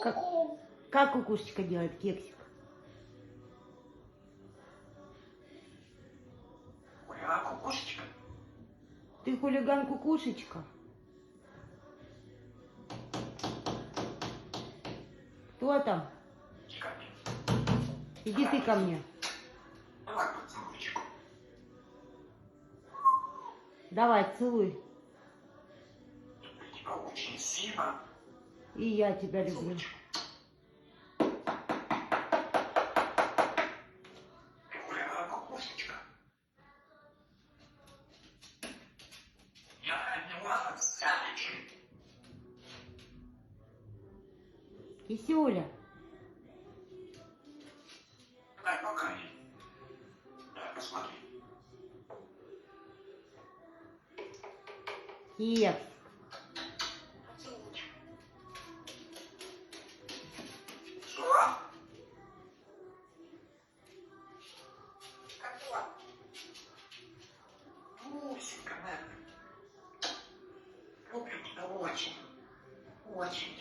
Как, как кукушечка делает кексик? Хулиган кукушечка. Ты хулиган кукушечка? Кто там? Иди ко мне. Иди ты ко мне. Давай поцелуйчик. Давай, целуй. Я тебя очень сильно. И я тебя люблю. Целуйчик. Ты хулиган кукушечка. Я не ладно сядечек. Кисюля, Дай пока ей. Дай посмотри. кекс. Поцелуйчик. Что? Как дела? Мусика, да. Люблю тебя очень. Очень.